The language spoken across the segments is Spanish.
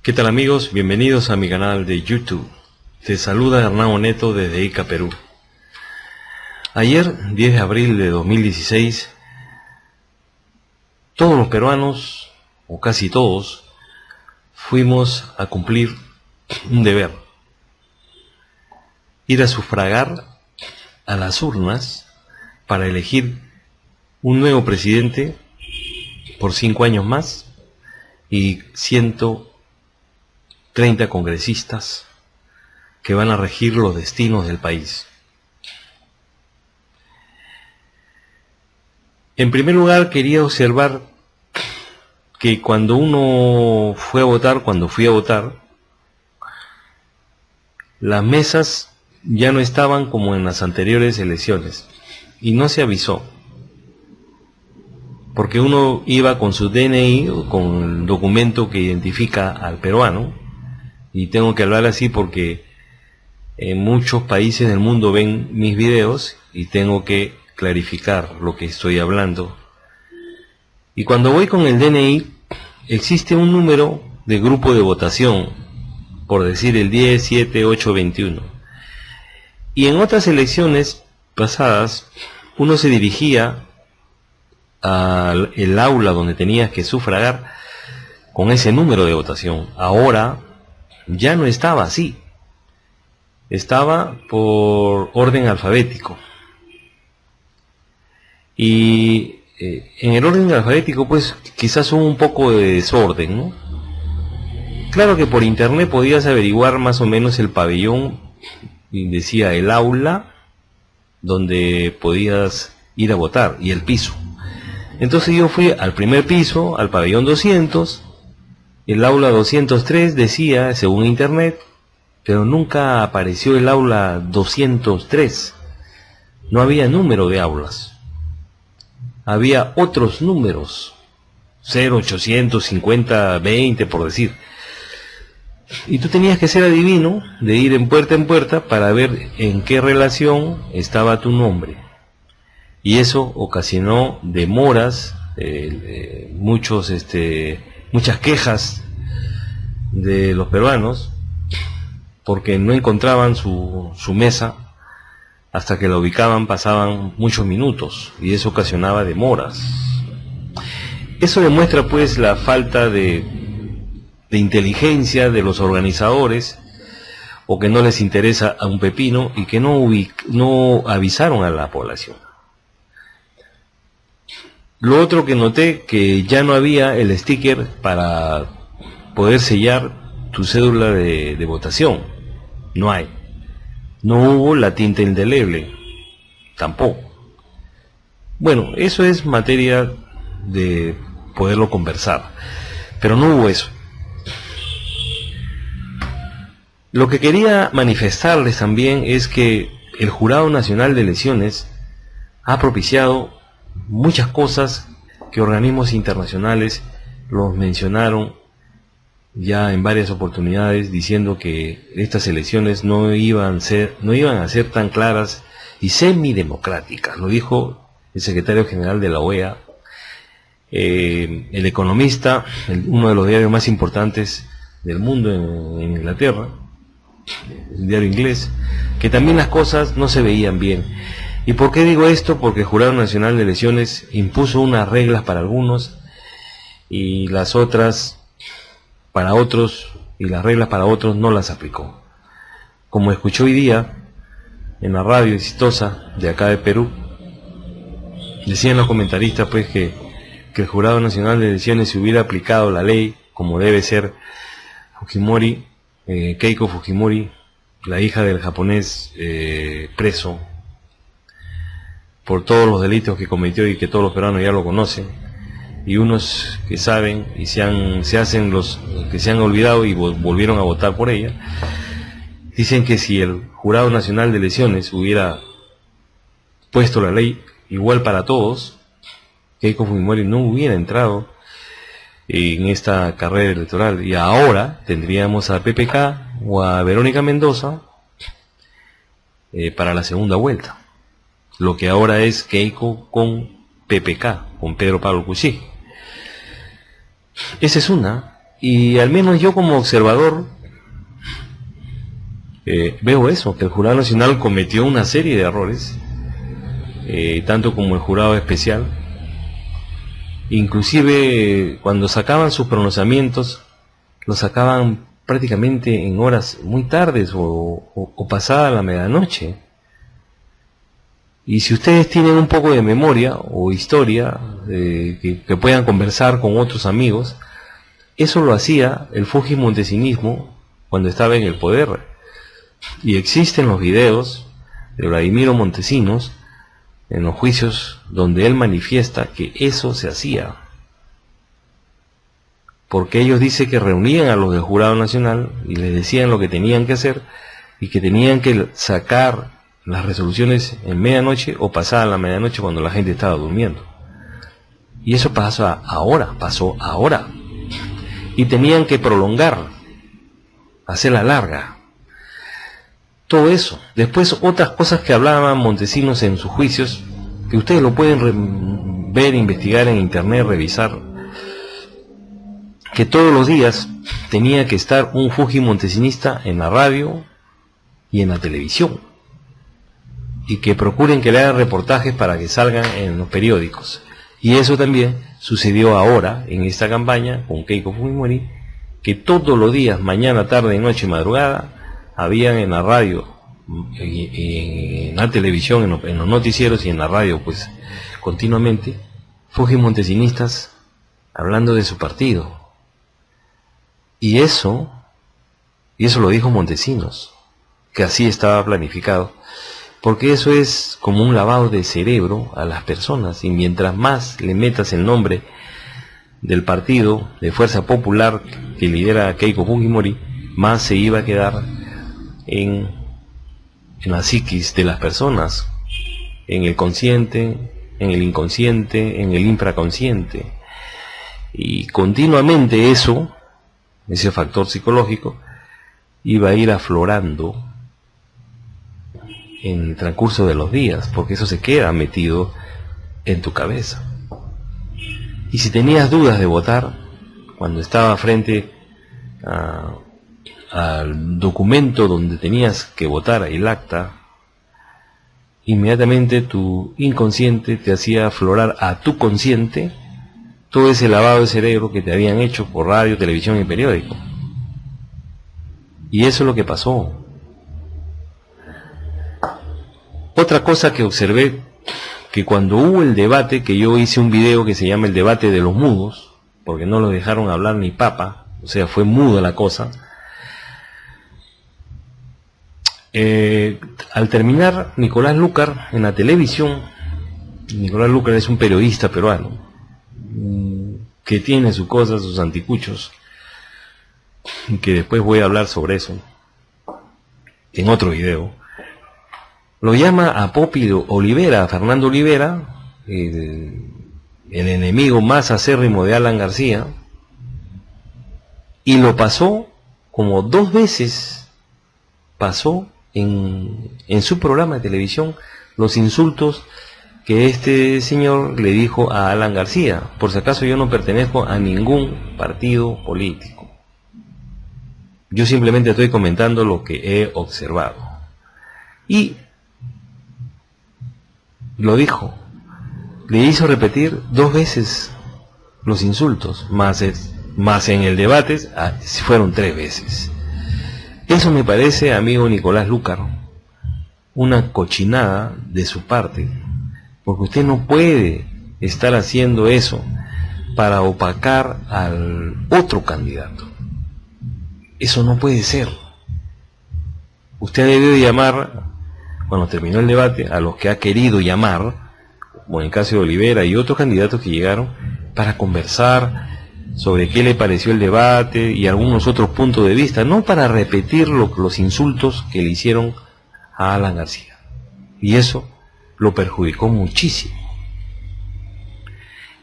¿Qué tal amigos? Bienvenidos a mi canal de YouTube. Te saluda Hernán Neto desde Ica, Perú. Ayer, 10 de abril de 2016, todos los peruanos, o casi todos, fuimos a cumplir un deber. Ir a sufragar a las urnas para elegir un nuevo presidente por 5 años más y 130 congresistas que van a regir los destinos del país. En primer lugar, quería observar que cuando fui a votar, las mesas ya no estaban como en las anteriores elecciones y no se avisó, porque uno iba con su DNI o con el documento que identifica al peruano, y tengo que hablar así porque en muchos países del mundo ven mis videos y tengo que clarificar lo que estoy hablando. Y cuando voy con el DNI, existe un número de grupo de votación, por decir el 10, 7, 8, 21. Y en otras elecciones pasadas, uno se dirigía al aula donde tenías que sufragar con ese número de votación. Ahora ya no estaba así. Estaba por orden alfabético. Y en el orden alfabético, pues quizás hubo un poco de desorden, ¿no? Claro que por internet podías averiguar más o menos el pabellón, y decía el aula donde podías ir a votar y el piso. Entonces yo fui al primer piso, al pabellón 200, el aula 203 decía, según internet, pero nunca apareció el aula 203. No había número de aulas. Había otros números, 0800, 50, 20 por decir. Y tú tenías que ser adivino de ir en puerta para ver en qué relación estaba tu nombre. Y eso ocasionó demoras, muchas quejas de los peruanos, porque no encontraban su mesa. Hasta que la ubicaban pasaban muchos minutos y eso ocasionaba demoras. Eso demuestra pues la falta de inteligencia de los organizadores, o que no les interesa a un pepino y que no avisaron a la población. Lo otro que noté, que ya no había el sticker para poder sellar tu cédula de votación. No hay. No hubo la tinta indeleble, tampoco. Bueno, eso es materia de poderlo conversar, pero no hubo eso. Lo que quería manifestarles también es que el Jurado Nacional de Elecciones ha propiciado muchas cosas que organismos internacionales los mencionaron ya en varias oportunidades, diciendo que estas elecciones no iban a ser tan claras y semidemocráticas. Lo dijo el secretario general de la OEA, el Economista, uno de los diarios más importantes del mundo en Inglaterra, el diario inglés, que también las cosas no se veían bien. ¿Y por qué digo esto? Porque el Jurado Nacional de Elecciones impuso unas reglas para algunos y las otras para otros, y las reglas para otros no las aplicó. Como escuché hoy día en la radio exitosa de acá de Perú, decían los comentaristas pues que el Jurado Nacional de Elecciones, si hubiera aplicado la ley como debe ser, Fujimori, Keiko Fujimori, la hija del japonés preso por todos los delitos que cometió y que todos los peruanos ya lo conocen, y unos que saben y se hacen los que se han olvidado y volvieron a votar por ella, dicen que si el Jurado Nacional de Elecciones hubiera puesto la ley igual para todos, Keiko Fujimori no hubiera entrado en esta carrera electoral, y ahora tendríamos a PPK o a Verónica Mendoza para la segunda vuelta. Lo que ahora es Keiko con PPK, con Pedro Pablo Kuczynski. Esa es una. Y al menos yo como observador veo eso, que el Jurado Nacional cometió una serie de errores, tanto como el Jurado Especial. Inclusive cuando sacaban sus pronunciamientos, los sacaban prácticamente en horas muy tardes o pasada la medianoche. Y si ustedes tienen un poco de memoria o historia, que puedan conversar con otros amigos, eso lo hacía el fujimontesinismo cuando estaba en el poder. Y existen los videos de Vladimiro Montesinos en los juicios donde él manifiesta que eso se hacía. Porque ellos dicen que reunían a los del Jurado Nacional y les decían lo que tenían que hacer y que tenían que sacar las resoluciones en medianoche o pasada la medianoche cuando la gente estaba durmiendo. Y eso pasó ahora. Y tenían que prolongar, hacerla larga. Todo eso. Después otras cosas que hablaban Montesinos en sus juicios, que ustedes lo pueden ver, investigar en internet, revisar, que todos los días tenía que estar un fujimontesinista en la radio y en la televisión, y que procuren que le hagan reportajes para que salgan en los periódicos. Y eso también sucedió ahora en esta campaña con Keiko Fujimori, que todos los días, mañana, tarde, noche y madrugada, habían en la radio, en la televisión, en los noticieros y en la radio, pues continuamente, fujimontesinistas hablando de su partido. Y eso lo dijo Montesinos, que así estaba planificado, porque eso es como un lavado de cerebro a las personas, y mientras más le metas el nombre del partido de Fuerza Popular que lidera Keiko Fujimori, más se iba a quedar en la psiquis de las personas, en el consciente, en el inconsciente, en el infraconsciente. Y continuamente ese factor psicológico, iba a ir aflorando en el transcurso de los días, porque eso se queda metido en tu cabeza. Y si tenías dudas de votar, cuando estaba frente al documento donde tenías que votar, el acta, inmediatamente tu inconsciente te hacía aflorar a tu consciente todo ese lavado de cerebro que te habían hecho por radio, televisión y periódico. Y eso es lo que pasó. Otra cosa que observé, que cuando hubo el debate, que yo hice un video que se llama el debate de los mudos, porque no los dejaron hablar ni papa, o sea, fue muda la cosa. Al terminar, Nicolás Lucar en la televisión, Nicolás Lucar es un periodista peruano, que tiene sus cosas, sus anticuchos, que después voy a hablar sobre eso en otro video. Lo llama a Popi Olivera, a Fernando Olivera, el enemigo más acérrimo de Alan García, y lo pasó como 2 veces, pasó en su programa de televisión los insultos que este señor le dijo a Alan García. Por si acaso, yo no pertenezco a ningún partido político, yo simplemente estoy comentando lo que he observado. Y lo dijo, le hizo repetir 2 veces los insultos, más en el debate fueron 3 veces. Eso me parece, amigo Nicolás Lucar, una cochinada de su parte, porque usted no puede estar haciendo eso para opacar al otro candidato. Eso no puede ser. Usted debe llamar, cuando terminó el debate, a los que ha querido llamar, como en el caso de Olivera y otros candidatos que llegaron, para conversar sobre qué le pareció el debate y algunos otros puntos de vista, no para repetir los insultos que le hicieron a Alan García. Y eso lo perjudicó muchísimo.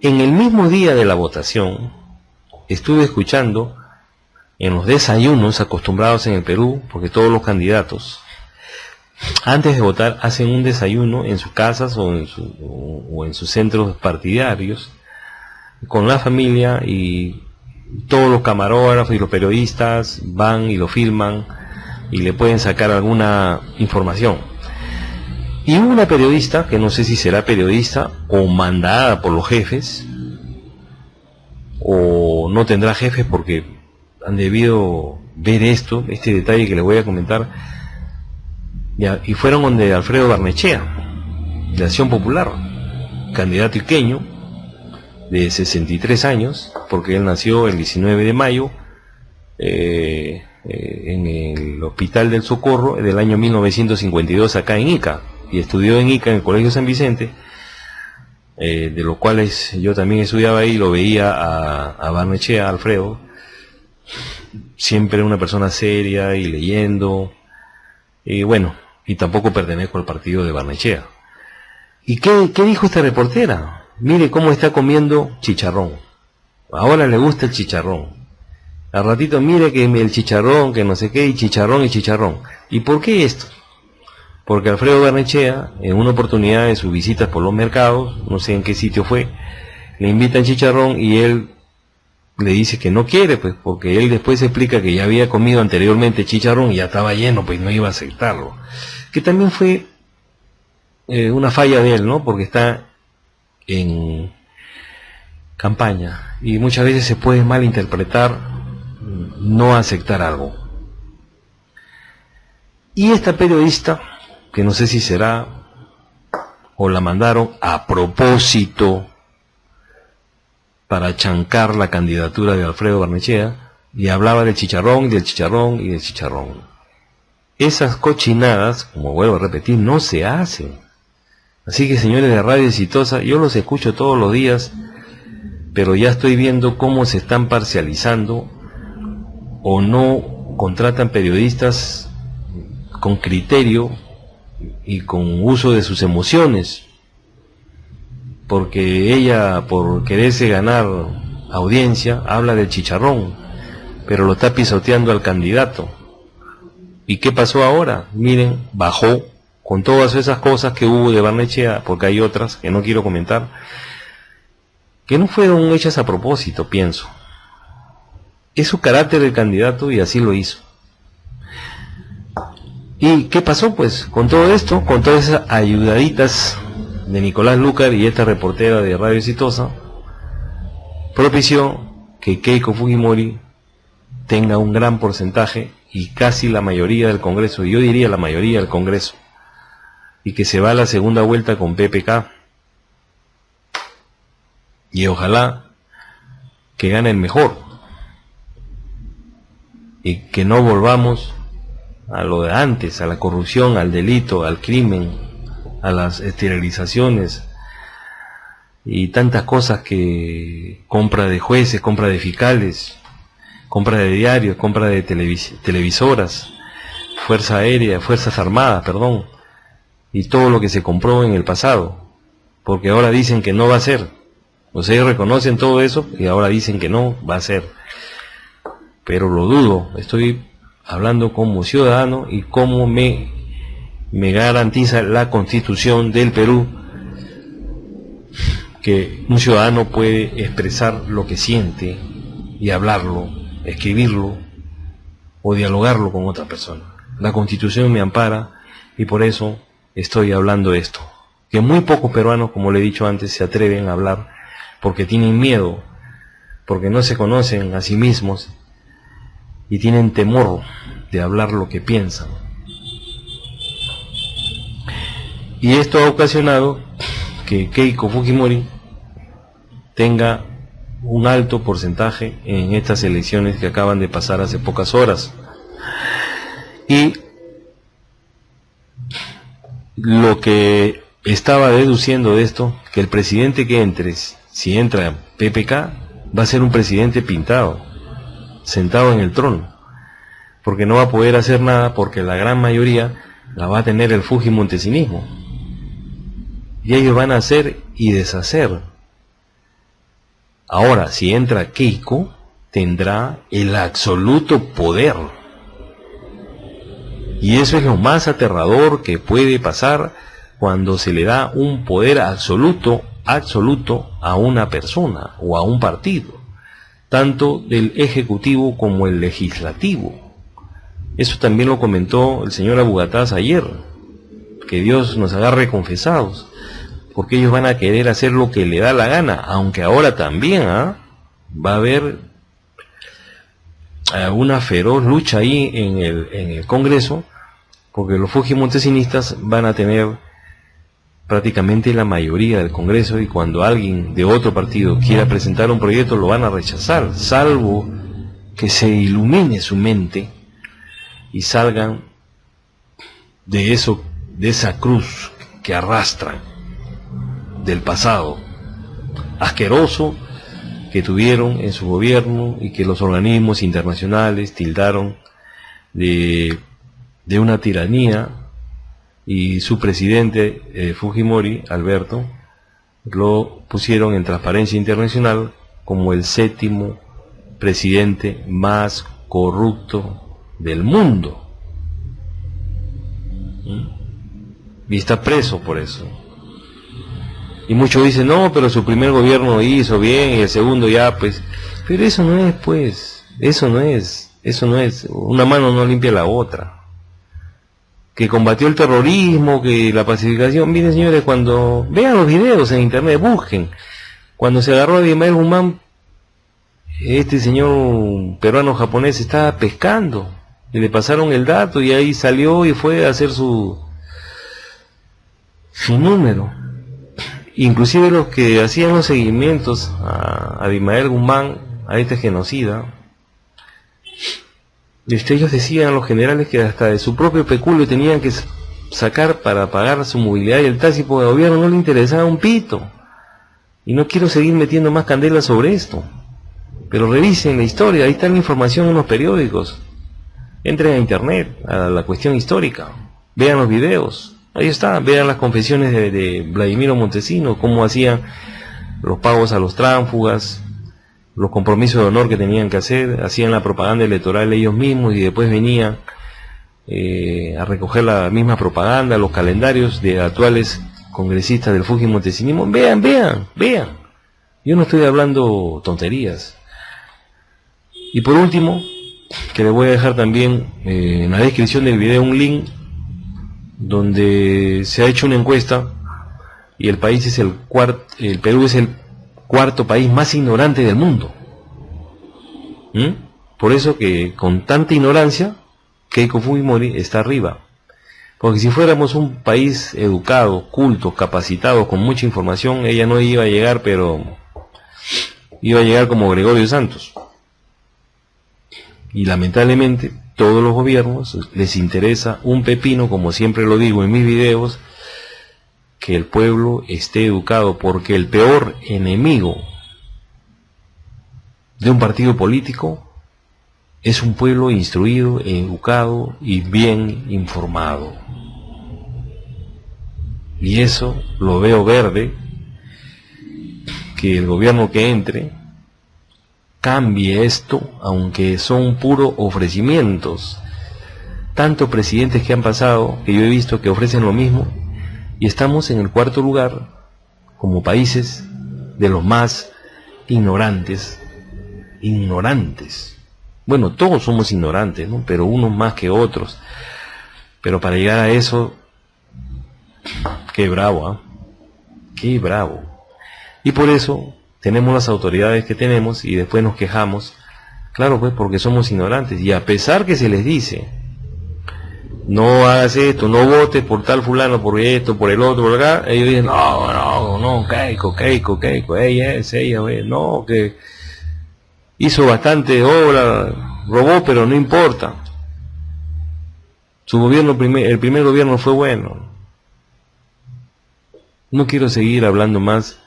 En el mismo día de la votación, estuve escuchando en los desayunos acostumbrados en el Perú, porque todos los candidatos, antes de votar, hacen un desayuno en sus casas o en sus centros partidarios, con la familia, y todos los camarógrafos y los periodistas van y lo filman y le pueden sacar alguna información. Y hubo una periodista, que no sé si será periodista o mandada por los jefes, o no tendrá jefes porque han debido ver este detalle que les voy a comentar, ya, y fueron donde Alfredo Barnechea, de Acción Popular, candidato iqueño, de 63 años, porque él nació el 19 de mayo, en el Hospital del Socorro del año 1952 acá en Ica, y estudió en Ica en el Colegio San Vicente, de los cuales yo también estudiaba ahí, lo veía a Barnechea, Alfredo, siempre una persona seria y leyendo, y bueno, y tampoco pertenezco al partido de Barnechea. ¿Y qué dijo esta reportera? Mire cómo está comiendo chicharrón. Ahora le gusta el chicharrón. Al ratito mire que el chicharrón, que no sé qué, y chicharrón y chicharrón. ¿Y por qué esto? Porque Alfredo Barnechea, en una oportunidad de sus visitas por los mercados, no sé en qué sitio fue, le invitan chicharrón y él le dice que no quiere, pues, porque él después explica que ya había comido anteriormente chicharrón y ya estaba lleno, pues no iba a aceptarlo. Que también fue una falla de él, ¿no? Porque está en campaña y muchas veces se puede malinterpretar no aceptar algo. Y esta periodista, que no sé si será o la mandaron a propósito para chancar la candidatura de Alfredo Barnechea, y hablaba del chicharrón y del chicharrón y del chicharrón. Esas cochinadas, como vuelvo a repetir, no se hacen. Así que, señores de Radio Exitosa, yo los escucho todos los días, pero ya estoy viendo cómo se están parcializando o no contratan periodistas con criterio y con uso de sus emociones, porque ella, por quererse ganar audiencia, habla del chicharrón, pero lo está pisoteando al candidato. ¿Y qué pasó ahora? Miren, bajó con todas esas cosas que hubo de Barnechea, porque hay otras que no quiero comentar, que no fueron hechas a propósito, pienso. Es su carácter del candidato y así lo hizo. ¿Y qué pasó pues con todo esto? Con todas esas ayudaditas de Nicolás Lucar y esta reportera de Radio Exitosa, propició que Keiko Fujimori tenga un gran porcentaje y casi la mayoría del Congreso, yo diría la mayoría del Congreso, y que se va a la segunda vuelta con PPK, y ojalá que gane el mejor y que no volvamos a lo de antes, a la corrupción, al delito, al crimen, a las esterilizaciones y tantas cosas, que compra de jueces, compra de fiscales, compra de diarios, compra de televisoras, Fuerza Aérea, Fuerzas Armadas, perdón, y todo lo que se compró en el pasado, porque ahora dicen que no va a ser. O sea, ellos reconocen todo eso y ahora dicen que no va a ser. Pero lo dudo, estoy hablando como ciudadano y como me garantiza la Constitución del Perú, que un ciudadano puede expresar lo que siente y hablarlo, escribirlo o dialogarlo con otra persona. La Constitución me ampara y por eso estoy hablando de esto. Que muy pocos peruanos, como le he dicho antes, se atreven a hablar porque tienen miedo, porque no se conocen a sí mismos y tienen temor de hablar lo que piensan. Y esto ha ocasionado que Keiko Fujimori tenga un alto porcentaje en estas elecciones que acaban de pasar hace pocas horas. Y lo que estaba deduciendo de esto, que el presidente que entre, si entra PPK, va a ser un presidente pintado, sentado en el trono, porque no va a poder hacer nada, porque la gran mayoría la va a tener el fujimontesinismo, y ellos van a hacer y deshacer. Ahora, si entra Keiko, tendrá el absoluto poder, y eso es lo más aterrador que puede pasar cuando se le da un poder absoluto a una persona o a un partido. tanto del Ejecutivo como el Legislativo. Eso también lo comentó el señor Abugataz ayer, que Dios nos agarre confesados, porque ellos van a querer hacer lo que le da la gana, aunque ahora también va a haber una feroz lucha ahí en el Congreso, porque los fujimontesinistas van a tener prácticamente la mayoría del Congreso, y cuando alguien de otro partido quiera presentar un proyecto lo van a rechazar, salvo que se ilumine su mente y salgan de eso, de esa cruz que arrastran del pasado asqueroso que tuvieron en su gobierno y que los organismos internacionales tildaron de una tiranía, y su presidente Fujimori, Alberto, lo pusieron en Transparencia Internacional como el 7º presidente más corrupto del mundo. Y está preso por eso. Y muchos dicen, no, pero su primer gobierno hizo bien y el segundo ya, pues. Pero eso no es, pues, eso no es, una mano no limpia la otra. Que combatió el terrorismo, que la pacificación. Miren, señores, cuando vean los videos en internet, busquen. Cuando se agarró a Abimael Guzmán, este señor peruano-japonés estaba pescando. Y le pasaron el dato y ahí salió y fue a hacer su número. Inclusive los que hacían los seguimientos a Abimael Guzmán, a este genocida, ellos decían, los generales, que hasta de su propio peculio tenían que sacar para pagar su movilidad y el taxi, porque al gobierno no le interesaba un pito. Y no quiero seguir metiendo más candela sobre esto, pero revisen la historia, ahí está la información en los periódicos. Entren a internet, a la cuestión histórica, vean los videos, ahí está, vean las confesiones de Vladimiro Montesino, cómo hacían los pagos a los tránsfugas, los compromisos de honor que tenían que hacer, hacían la propaganda electoral ellos mismos y después venían a recoger la misma propaganda, los calendarios de actuales congresistas del fujimontesinismo. Vean. Yo no estoy hablando tonterías. Y por último, que le voy a dejar también en la descripción del video un link donde se ha hecho una encuesta y el país es el Perú es el cuarto país más ignorante del mundo. Por eso que con tanta ignorancia Keiko Fujimori está arriba, porque si fuéramos un país educado, culto, capacitado, con mucha información, ella no iba a llegar, pero iba a llegar como Gregorio Santos. Y lamentablemente todos los gobiernos les interesa un pepino, como siempre lo digo en mis videos, que el pueblo esté educado, porque el peor enemigo de un partido político es un pueblo instruido, educado y bien informado. Y eso lo veo verde, que el gobierno que entre cambie esto, aunque son puros ofrecimientos. Tantos presidentes que han pasado, que yo he visto que ofrecen lo mismo, y estamos en el 4º lugar como países de los más ignorantes. Bueno, todos somos ignorantes, ¿no? Pero unos más que otros. Pero para llegar a eso, qué bravo, qué bravo. Y por eso tenemos las autoridades que tenemos y después nos quejamos. Claro, pues porque somos ignorantes. Y a pesar que se les dice, no hagas esto, no votes por tal fulano, por esto, por el otro, por acá, ellos dicen, no, Keiko, ella, no, que hizo bastante obra, robó, pero no importa. Su gobierno, el primer gobierno fue bueno. No quiero seguir hablando más,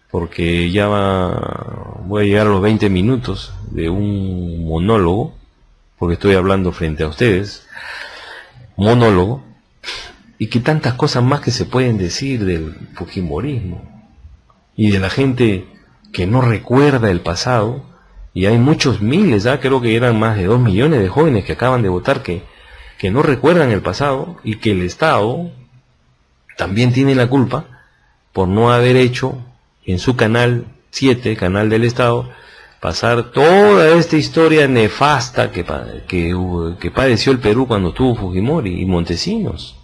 porque ya voy a llegar a los 20 minutos de un monólogo, porque estoy hablando frente a ustedes, monólogo, y que tantas cosas más que se pueden decir del fujimorismo, y de la gente que no recuerda el pasado. Y hay muchos miles, creo que eran más de 2 millones de jóvenes que acaban de votar que no recuerdan el pasado, y que el Estado también tiene la culpa por no haber hecho en su canal 7, canal del Estado, pasar toda esta historia nefasta que padeció el Perú cuando tuvo Fujimori y Montesinos,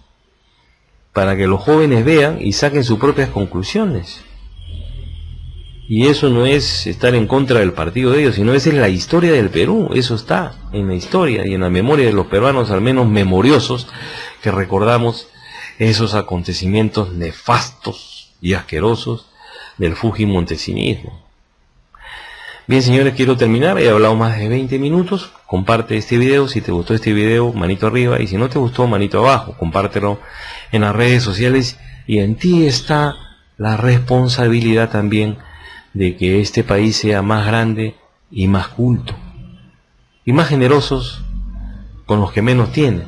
para que los jóvenes vean y saquen sus propias conclusiones. Y eso no es estar en contra del partido de ellos, sino esa es la historia del Perú. Eso está en la historia y en la memoria de los peruanos, al menos memoriosos, que recordamos esos acontecimientos nefastos y asquerosos del Fujimontesinismo. Bien, señores, quiero terminar. He hablado más de 20 minutos. Comparte este video. Si te gustó este video, manito arriba. Y si no te gustó, manito abajo. Compártelo en las redes sociales. Y en ti está la responsabilidad también de que este país sea más grande y más culto. Y más generosos con los que menos tienen.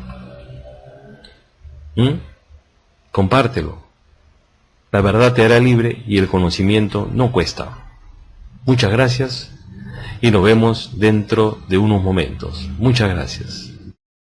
Compártelo. La verdad te hará libre y el conocimiento no cuesta. Muchas gracias y nos vemos dentro de unos momentos. Muchas gracias.